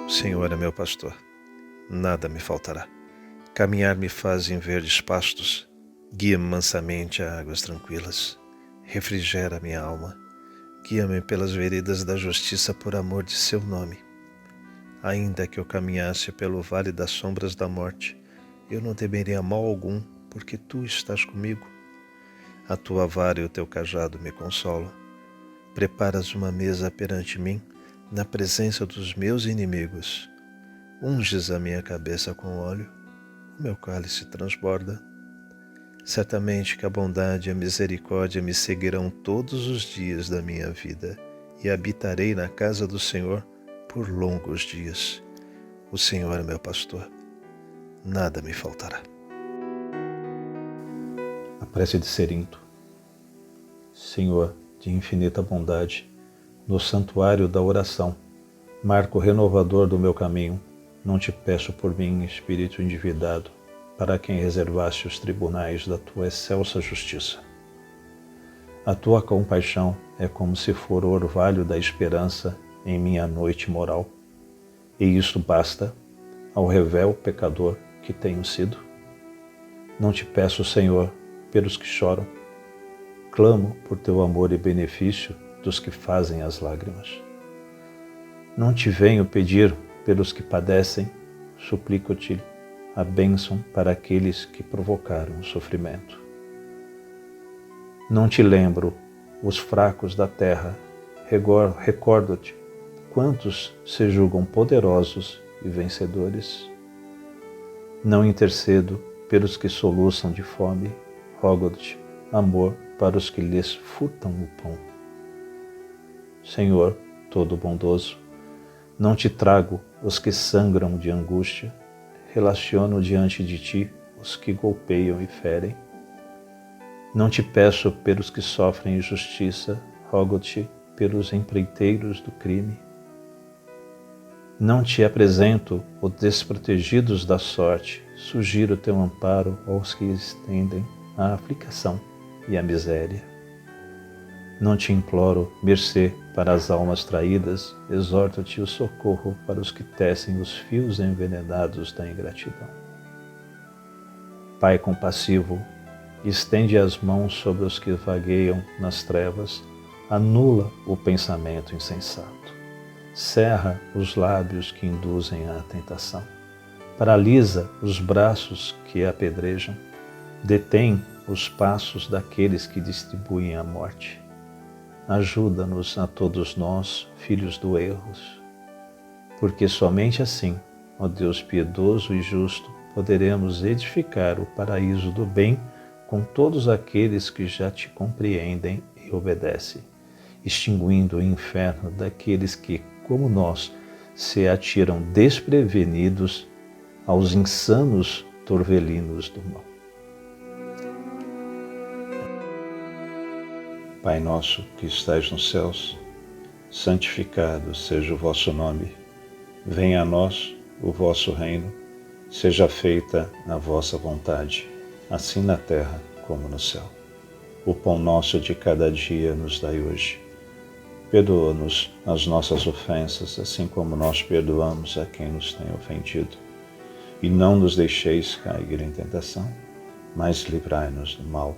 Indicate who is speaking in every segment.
Speaker 1: O Senhor é meu pastor, nada me faltará. Caminhar me faz em verdes pastos, guia-me mansamente a águas tranquilas. Refrigera minha alma, guia-me pelas veredas da justiça por amor de seu nome. Ainda que eu caminhasse pelo vale das sombras da morte, eu não temeria mal algum, porque tu estás comigo. A tua vara e o teu cajado me consolam. Preparas uma mesa perante mim, na presença dos meus inimigos. Unges a minha cabeça com óleo, o meu cálice transborda. Certamente que a bondade e a misericórdia me seguirão todos os dias da minha vida, e habitarei na casa do Senhor por longos dias. O Senhor é meu pastor, nada me faltará.
Speaker 2: A prece de Cerinto. Senhor, de infinita bondade, no santuário da oração, marco renovador do meu caminho, não te peço por mim, espírito endividado, para quem reservaste os tribunais da tua excelsa justiça. A tua compaixão é como se for o orvalho da esperança em minha noite moral, e isto basta ao revel pecador que tenho sido. Não te peço, Senhor, pelos que choram, clamo por teu amor e benefício dos que fazem as lágrimas. Não te venho pedir pelos que padecem, suplico-te a bênção para aqueles que provocaram o sofrimento. Não te lembro os fracos da terra, recordo-te quantos se julgam poderosos e vencedores. Não intercedo pelos que soluçam de fome, rogo-te amor para os que lhes furtam o pão. Senhor, todo bondoso, não te trago os que sangram de angústia, relaciono diante de ti os que golpeiam e ferem. Não te peço pelos que sofrem injustiça, rogo-te pelos empreiteiros do crime. Não te apresento os desprotegidos da sorte, sugiro teu amparo aos que estendem a aflição e a miséria. Não te imploro mercê para as almas traídas, exorto-te o socorro para os que tecem os fios envenenados da ingratidão. Pai compassivo, estende as mãos sobre os que vagueiam nas trevas, anula o pensamento insensato, cerra os lábios que induzem à tentação, paralisa os braços que apedrejam, detém os passos daqueles que distribuem a morte. Ajuda-nos a todos nós, filhos do erro, porque somente assim, ó Deus piedoso e justo, poderemos edificar o paraíso do bem com todos aqueles que já te compreendem e obedecem, extinguindo o inferno daqueles que, como nós, se atiram desprevenidos aos insanos torvelinos do mal. Pai nosso que estais nos céus, santificado seja o vosso nome. Venha a nós o vosso reino, seja feita a vossa vontade, assim na terra como no céu. O pão nosso de cada dia nos dai hoje. Perdoa-nos as nossas ofensas, assim como nós perdoamos a quem nos tem ofendido. E não nos deixeis cair em tentação, mas livrai-nos do mal.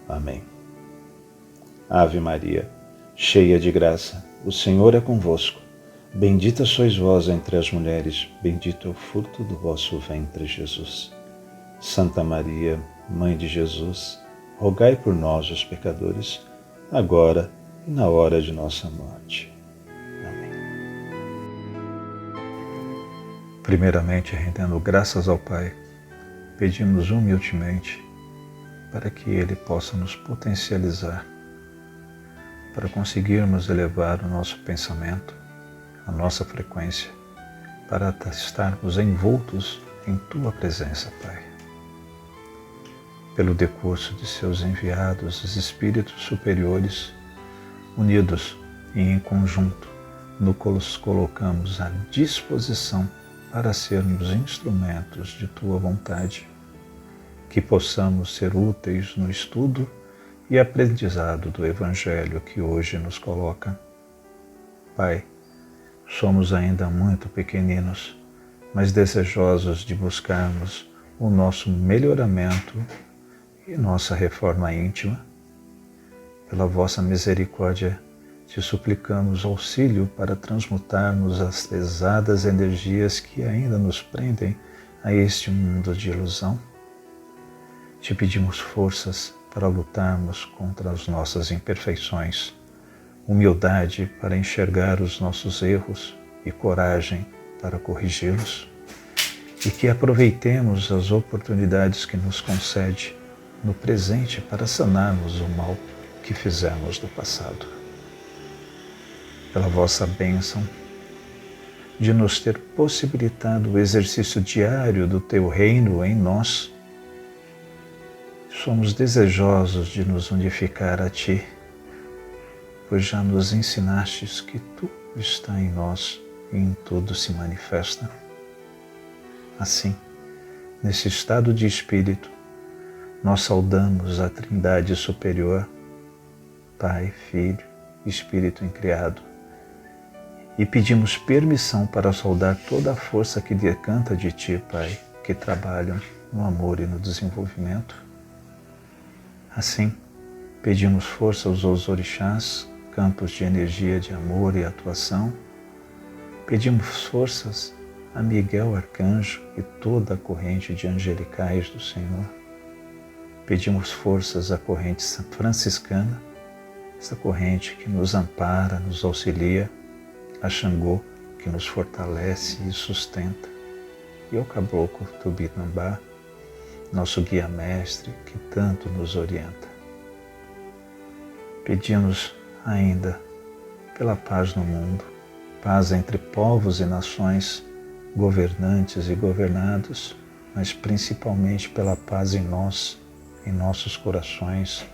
Speaker 2: Amém. Ave Maria, cheia de graça, o Senhor é convosco. Bendita sois vós entre as mulheres, bendito é o fruto do vosso ventre, Jesus. Santa Maria, Mãe de Jesus, rogai por nós, os pecadores, agora e na hora de nossa morte. Amém. Primeiramente, rendendo graças ao Pai, pedimos humildemente para que Ele possa nos potencializar, para conseguirmos elevar o nosso pensamento, a nossa frequência, para estarmos envoltos em Tua presença, Pai. Pelo decurso de Seus enviados, os Espíritos superiores, unidos e em conjunto, nos colocamos à disposição para sermos instrumentos de Tua vontade, que possamos ser úteis no estudo e aprendizado do Evangelho que hoje nos coloca. Pai, Somos ainda muito pequeninos, mas desejosos de buscarmos o nosso melhoramento e nossa reforma íntima. Pela vossa misericórdia, te suplicamos auxílio para transmutarmos as pesadas energias que ainda nos prendem a este mundo de ilusão. Te pedimos forças para lutarmos contra as nossas imperfeições, humildade para enxergar os nossos erros e coragem para corrigi-los, e que aproveitemos as oportunidades que nos concede no presente para sanarmos o mal que fizemos no passado. Pela vossa bênção de nos ter possibilitado o exercício diário do teu reino em nós, somos desejosos de nos unificar a ti, pois já nos ensinastes que tu está em nós e em tudo se manifesta. Assim, nesse estado de espírito, nós saudamos a Trindade Superior, Pai, Filho e Espírito Incriado, e pedimos permissão para saudar toda a força que decanta de ti, Pai, que trabalham no amor e no desenvolvimento. Assim, pedimos força aos orixás, campos de energia de amor e atuação. Pedimos forças a Miguel Arcanjo e toda a corrente de angelicais do Senhor. Pedimos forças à corrente franciscana, essa corrente que nos ampara, nos auxilia, a Xangô, que nos fortalece e sustenta, e ao Caboclo Tupinambá, nosso guia-mestre, que tanto nos orienta. Pedimos ainda pela paz no mundo, paz entre povos e nações, governantes e governados, mas principalmente pela paz em nós, em nossos corações,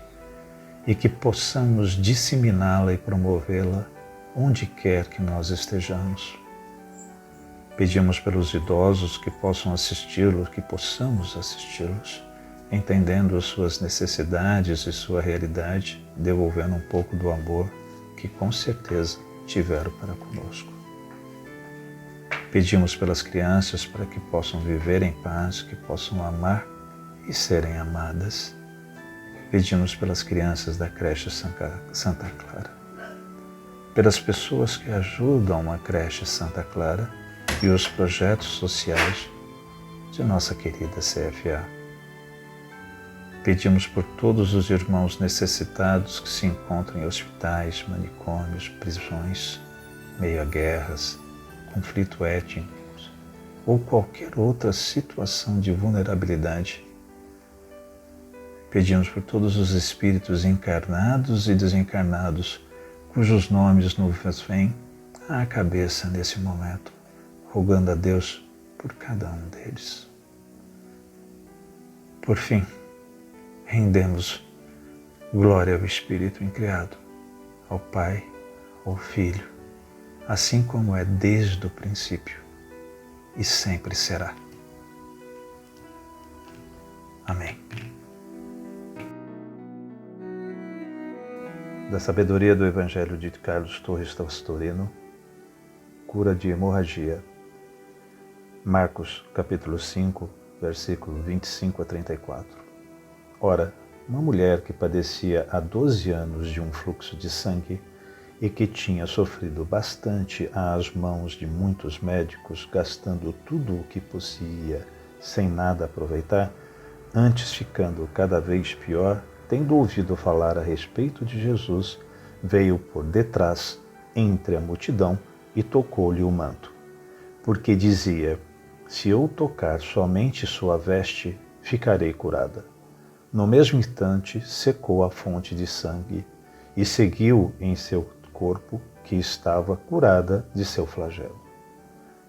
Speaker 2: e que possamos disseminá-la e promovê-la onde quer que nós estejamos. Pedimos pelos idosos que possam assisti-los, que possamos assisti-los, entendendo as suas necessidades e sua realidade, devolvendo um pouco do amor que com certeza tiveram para conosco. Pedimos pelas crianças para que possam viver em paz, que possam amar e serem amadas. Pedimos pelas crianças da creche Santa Clara, pelas pessoas que ajudam a creche Santa Clara e os projetos sociais de nossa querida CFA. Pedimos por todos os irmãos necessitados que se encontram em hospitais, manicômios, prisões, meio a guerras, conflito étnico ou qualquer outra situação de vulnerabilidade. Pedimos por todos os espíritos encarnados e desencarnados cujos nomes nos vêm à cabeça nesse momento, rogando a Deus por cada um deles. Por fim, rendemos glória ao Espírito Incriado, ao Pai, ao Filho, assim como é desde o princípio e sempre será. Amém. Da sabedoria do Evangelho de Carlos Torres Pastorino, cura de hemorragia. Marcos, capítulo 5, versículo 25 a 34. Ora, uma mulher que padecia há 12 anos de um fluxo de sangue e que tinha sofrido bastante às mãos de muitos médicos, gastando tudo o que possuía sem nada aproveitar, antes ficando cada vez pior, tendo ouvido falar a respeito de Jesus, veio por detrás, entre a multidão, e tocou-lhe o manto. Porque dizia: se eu tocar somente sua veste, ficarei curada. No mesmo instante, secou a fonte de sangue e seguiu em seu corpo, que estava curada de seu flagelo.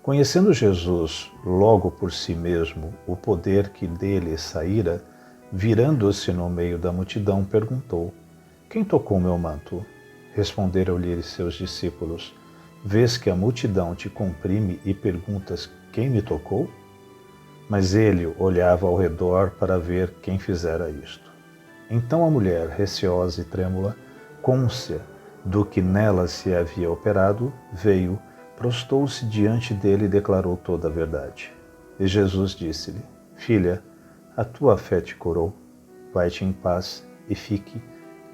Speaker 2: Conhecendo Jesus logo por si mesmo o poder que dele saíra, virando-se no meio da multidão, perguntou: quem tocou meu manto? Responderam-lhe seus discípulos: vês que a multidão te comprime e perguntas: quem me tocou? Mas ele olhava ao redor para ver quem fizera isto. Então a mulher, receosa e trêmula, cônscia do que nela se havia operado, veio, prostou-se diante dele e declarou toda a verdade. E Jesus disse-lhe: Filha, a tua fé te curou, vai-te em paz e fique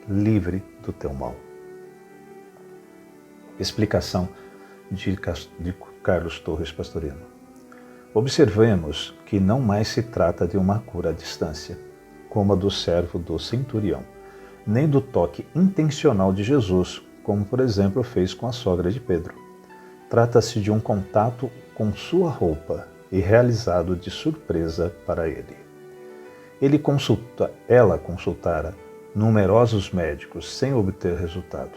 Speaker 2: livre do teu mal. Explicação de Carlos Torres Pastorino. Observemos que não mais se trata de uma cura à distância, como a do servo do centurião, nem do toque intencional de Jesus, como por exemplo fez com a sogra de Pedro. Trata-se de um contato com sua roupa e realizado de surpresa para ele. Ela consultara numerosos médicos sem obter resultado.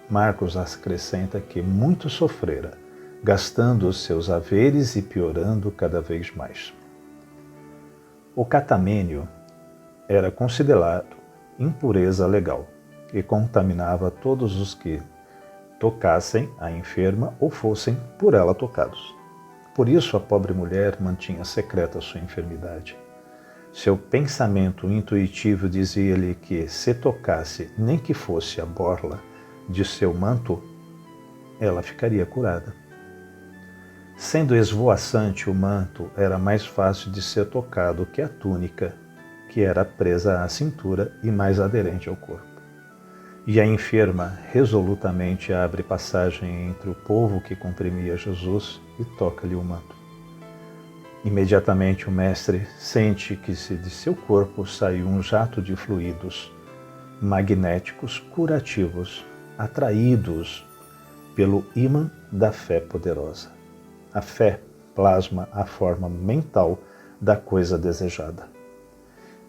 Speaker 2: Marcos acrescenta que muito sofrera, gastando os seus haveres e piorando cada vez mais. O catamênio era considerado impureza legal e contaminava todos os que tocassem a enferma ou fossem por ela tocados. Por isso a pobre mulher mantinha secreta sua enfermidade. Seu pensamento intuitivo dizia-lhe que, se tocasse nem que fosse a borla de seu manto, ela ficaria curada. Sendo esvoaçante o manto, era mais fácil de ser tocado que a túnica, que era presa à cintura e mais aderente ao corpo. E a enferma resolutamente abre passagem entre o povo que comprimia Jesus e toca-lhe o manto. Imediatamente o mestre sente que de seu corpo saiu um jato de fluidos magnéticos curativos, atraídos pelo ímã da fé poderosa. A fé plasma a forma mental da coisa desejada.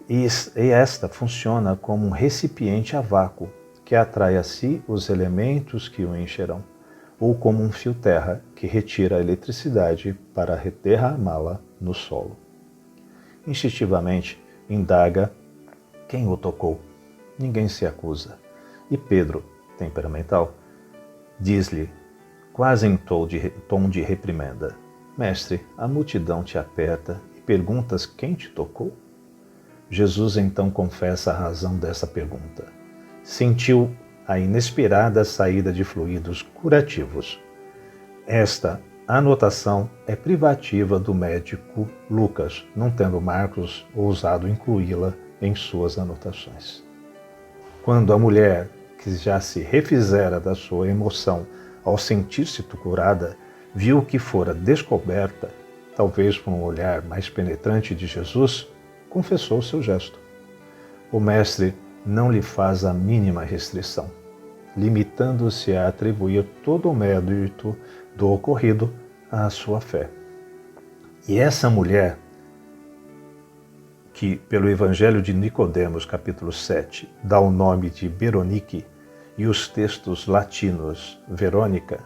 Speaker 2: E esta funciona como um recipiente a vácuo que atrai a si os elementos que o encherão, ou como um fio-terra que retira a eletricidade para derramá-la no solo. Instintivamente indaga quem o tocou. Ninguém se acusa. E Pedro, temperamental, diz-lhe, quase em tom de reprimenda: Mestre, a multidão te aperta e perguntas quem te tocou? Jesus então confessa a razão dessa pergunta. Sentiu a inesperada saída de fluidos curativos. Esta anotação é privativa do médico Lucas, não tendo Marcos ousado incluí-la em suas anotações. Quando a mulher, que já se refizera da sua emoção ao sentir-se curada, viu que fora descoberta, talvez por um olhar mais penetrante de Jesus, confessou seu gesto. O mestre não lhe faz a mínima restrição, limitando-se a atribuir todo o mérito do ocorrido à sua fé. E essa mulher, que pelo Evangelho de Nicodemos, capítulo 7, dá o nome de Beronique, e os textos latinos Verônica,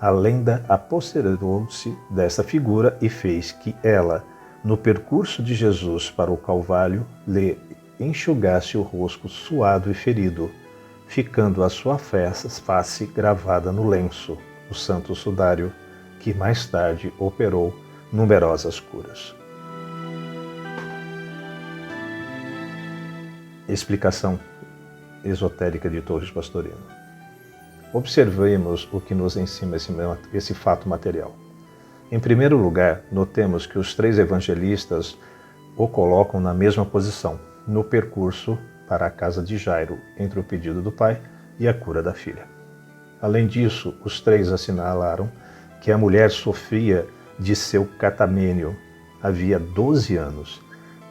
Speaker 2: a lenda apoderou-se dessa figura e fez que ela, no percurso de Jesus para o Calvário, lhe enxugasse o rosto suado e ferido, ficando a sua face gravada no lenço, o santo sudário, que mais tarde operou numerosas curas. Explicação esotérica de Torres Pastorino. Observemos o que nos ensina esse fato material. Em primeiro lugar, notemos que os três evangelistas o colocam na mesma posição, no percurso para a casa de Jairo, entre o pedido do pai e a cura da filha. Além disso, os três assinalaram que a mulher sofria de seu catamênio havia 12 anos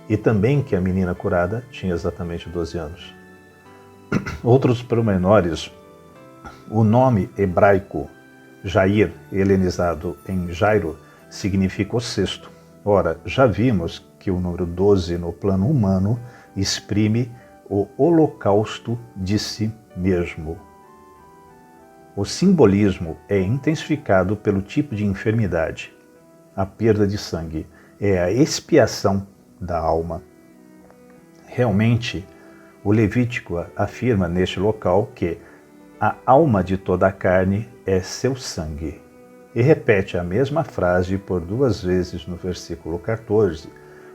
Speaker 2: e também que a menina curada tinha exatamente 12 anos. Outros pormenores: o nome hebraico Jair, helenizado em Jairo, significa o sexto. Ora, já vimos que o número 12 no plano humano exprime o holocausto de si mesmo. O simbolismo é intensificado pelo tipo de enfermidade. A perda de sangue é a expiação da alma. Realmente, o Levítico afirma neste local que a alma de toda a carne é seu sangue, e repete a mesma frase por 2 vezes no versículo 14,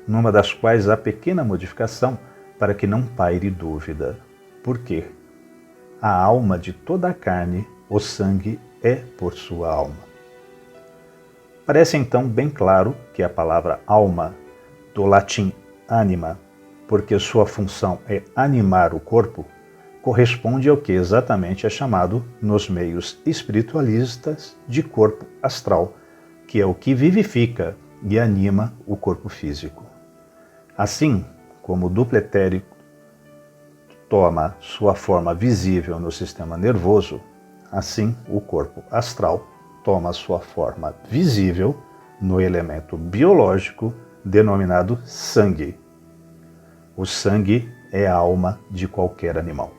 Speaker 2: numa das quais há pequena modificação para que não paire dúvida. Por quê? A alma de toda a carne, o sangue é por sua alma. Parece então bem claro que a palavra alma, do latim anima, porque sua função é animar o corpo, corresponde ao que exatamente é chamado nos meios espiritualistas de corpo astral, que é o que vivifica e anima o corpo físico. Assim como o duplo etérico toma sua forma visível no sistema nervoso, assim o corpo astral toma sua forma visível no elemento biológico denominado sangue. O sangue é a alma de qualquer animal.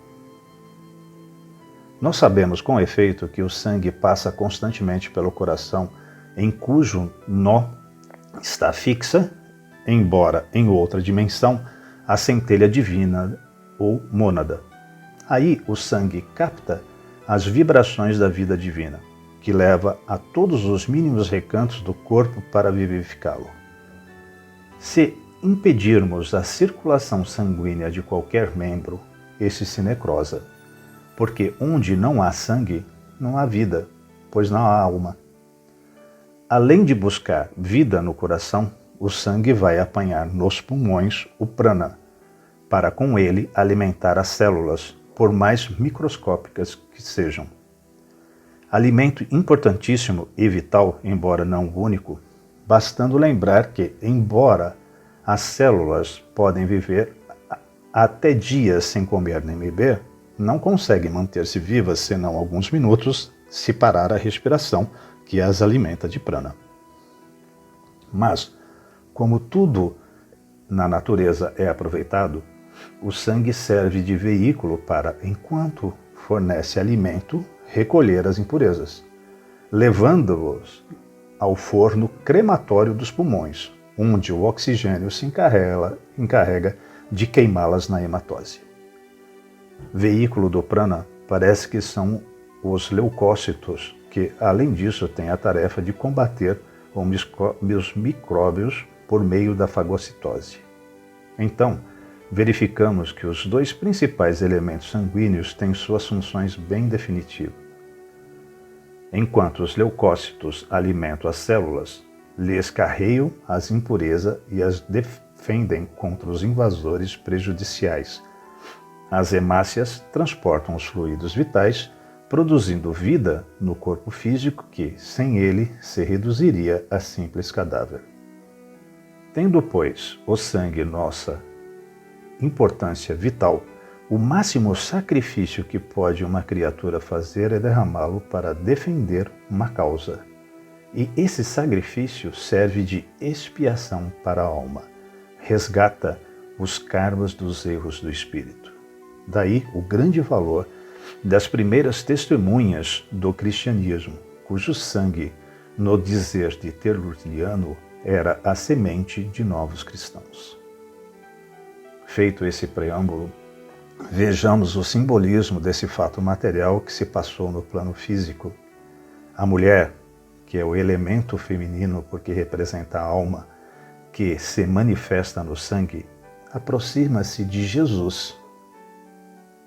Speaker 2: Nós sabemos com efeito que o sangue passa constantemente pelo coração, em cujo nó está fixa, embora em outra dimensão, a centelha divina ou mônada. Aí o sangue capta as vibrações da vida divina, que leva a todos os mínimos recantos do corpo para vivificá-lo. Se impedirmos a circulação sanguínea de qualquer membro, esse se necrosa, porque onde não há sangue, não há vida, pois não há alma. Além de buscar vida no coração, o sangue vai apanhar nos pulmões o prana, para com ele alimentar as células, por mais microscópicas que sejam. Alimento importantíssimo e vital, embora não único, bastando lembrar que, embora as células podem viver até dias sem comer nem beber, não conseguem manter-se vivas senão alguns minutos se parar a respiração que as alimenta de prana. Mas, como tudo na natureza é aproveitado, o sangue serve de veículo para, enquanto fornece alimento, recolher as impurezas, levando-os ao forno crematório dos pulmões, onde o oxigênio se encarrega de queimá-las na hematose. Veículo do prana parece que são os leucócitos, que, além disso, têm a tarefa de combater os micróbios por meio da fagocitose. Então, verificamos que os dois principais elementos sanguíneos têm suas funções bem definitivas. Enquanto os leucócitos alimentam as células, lhes carregam as impurezas e as defendem contra os invasores prejudiciais. As hemácias transportam os fluidos vitais, produzindo vida no corpo físico que, sem ele, se reduziria a simples cadáver. Tendo, pois, o sangue nossa importância vital, o máximo sacrifício que pode uma criatura fazer é derramá-lo para defender uma causa. E esse sacrifício serve de expiação para a alma, resgata os karmas dos erros do espírito. Daí o grande valor das primeiras testemunhas do cristianismo, cujo sangue, no dizer de Tertulliano, era a semente de novos cristãos. Feito esse preâmbulo, vejamos o simbolismo desse fato material que se passou no plano físico. A mulher, que é o elemento feminino porque representa a alma, que se manifesta no sangue, aproxima-se de Jesus,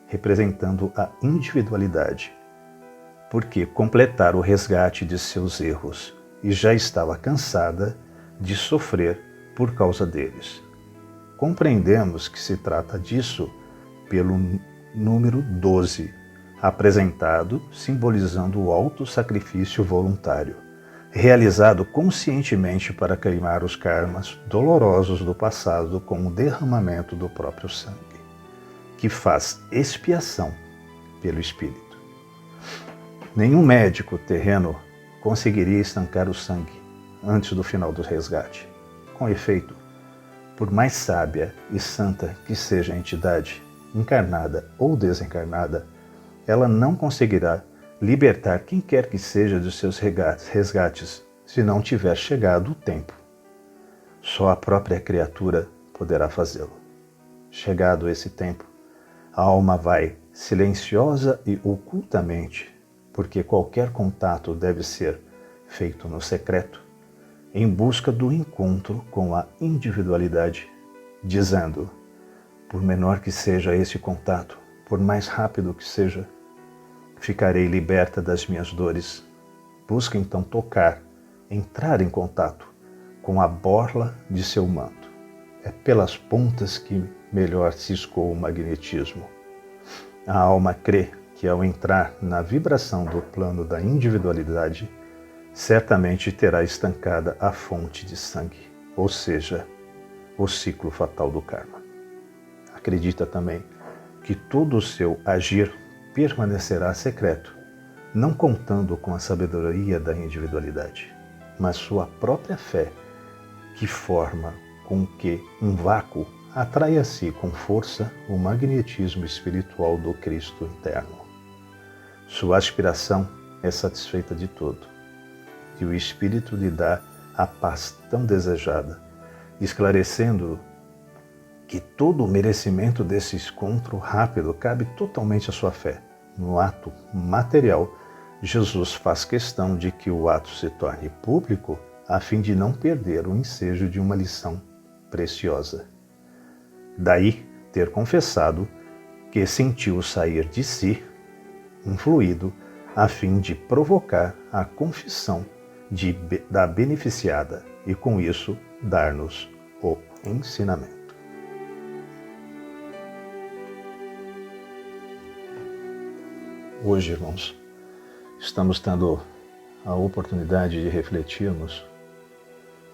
Speaker 2: representando a individualidade, porque completar o resgate de seus erros e já estava cansada de sofrer por causa deles. Compreendemos que se trata disso pelo número 12, apresentado simbolizando o auto-sacrifício voluntário, realizado conscientemente para queimar os karmas dolorosos do passado com o derramamento do próprio sangue, que faz expiação pelo espírito. Nenhum médico terreno conseguiria estancar o sangue antes do final do resgate. Com efeito, por mais sábia e santa que seja a entidade, encarnada ou desencarnada, ela não conseguirá libertar quem quer que seja dos seus resgates se não tiver chegado o tempo. Só a própria criatura poderá fazê-lo. Chegado esse tempo, a alma vai silenciosa e ocultamente, porque qualquer contato deve ser feito no secreto, em busca do encontro com a individualidade, dizendo: por menor que seja esse contato, por mais rápido que seja, ficarei liberta das minhas dores. Busca então tocar entrar em contato com a borla de seu manto. É pelas pontas que melhor se escoa o magnetismo. A alma crê que ao entrar na vibração do plano da individualidade, certamente terá estancada a fonte de sangue, ou seja, o ciclo fatal do karma. Acredita também que todo o seu agir permanecerá secreto, não contando com a sabedoria da individualidade, mas sua própria fé, que forma com que um vácuo atrai a si com força o magnetismo espiritual do Cristo interno. Sua aspiração é satisfeita de todo, e o Espírito lhe dá a paz tão desejada, esclarecendo que todo o merecimento desse encontro rápido cabe totalmente à sua fé. No ato material, Jesus faz questão de que o ato se torne público a fim de não perder o ensejo de uma lição preciosa. Daí ter confessado que sentiu sair de si um fluido a fim de provocar a confissão da beneficiada e com isso dar-nos o ensinamento. Hoje, irmãos, estamos tendo a oportunidade de refletirmos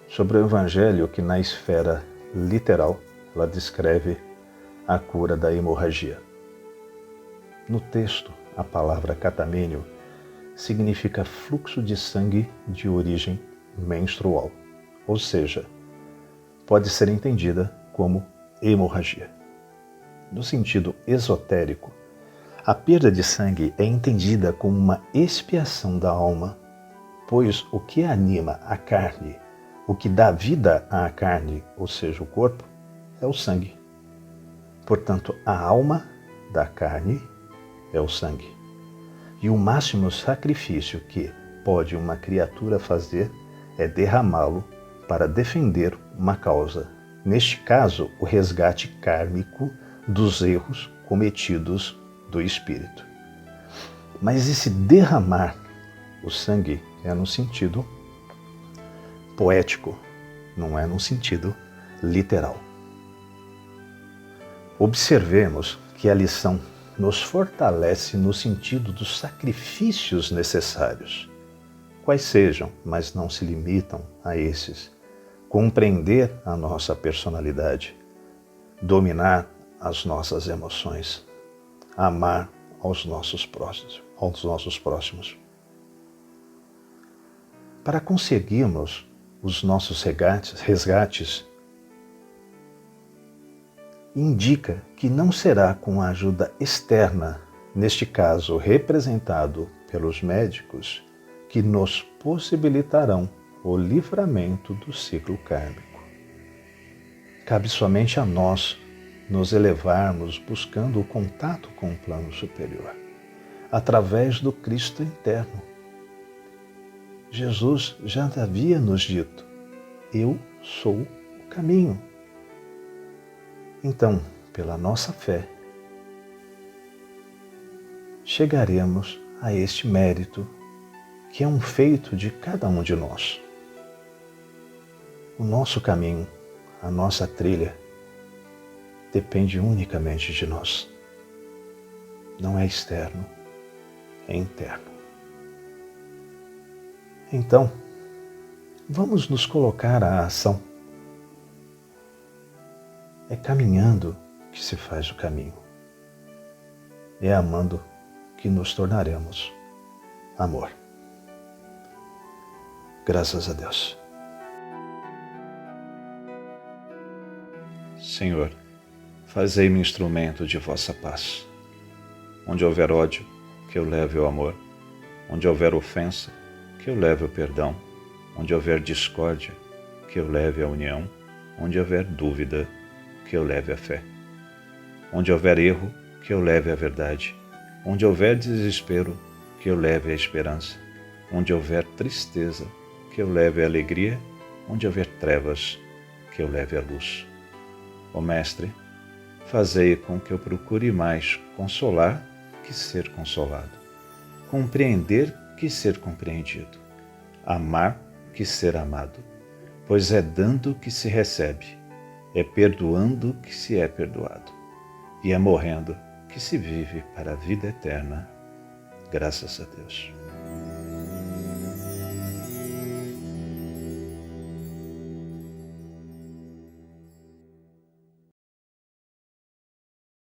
Speaker 2: sobre o Evangelho que na esfera literal ela descreve a cura da hemorragia. No texto, a palavra catamênio significa fluxo de sangue de origem menstrual, ou seja, pode ser entendida como hemorragia. No sentido esotérico, a perda de sangue é entendida como uma expiação da alma, pois o que anima a carne, o que dá vida à carne, ou seja, o corpo, é o sangue. Portanto, a alma da carne é o sangue. E o máximo sacrifício que pode uma criatura fazer é derramá-lo para defender uma causa. Neste caso, o resgate kármico dos erros cometidos do espírito. Mas esse derramar o sangue é no sentido poético, não é no sentido literal. Observemos que a lição nos fortalece no sentido dos sacrifícios necessários, quais sejam, mas não se limitam a esses. Compreender a nossa personalidade, dominar as nossas emoções, amar aos nossos próximos. Para conseguirmos os nossos resgates, indica que não será com a ajuda externa, neste caso representado pelos médicos, que nos possibilitarão o livramento do ciclo kármico. Cabe somente a nós nos elevarmos buscando o contato com o plano superior, através do Cristo interno. Jesus já havia nos dito: eu sou o caminho. Então, pela nossa fé, chegaremos a este mérito que é um feito de cada um de nós. O nosso caminho, a nossa trilha, depende unicamente de nós. Não é externo, é interno. Então, vamos nos colocar à ação. É caminhando que se faz o caminho. É amando que nos tornaremos amor. Graças a Deus.
Speaker 3: Senhor, fazei-me instrumento de vossa paz. Onde houver ódio, que eu leve o amor. Onde houver ofensa, que eu leve o perdão. Onde houver discórdia, que eu leve a união. Onde houver dúvida, que eu leve a fé. Onde houver erro, que eu leve a verdade. Onde houver desespero, que eu leve a esperança. Onde houver tristeza, que eu leve a alegria. Onde houver trevas, que eu leve a luz. Ó Mestre, fazei com que eu procure mais consolar que ser consolado, compreender que ser compreendido, amar que ser amado, pois é dando que se recebe, é perdoando que se é perdoado, e é morrendo que se vive para a vida eterna. Graças a Deus.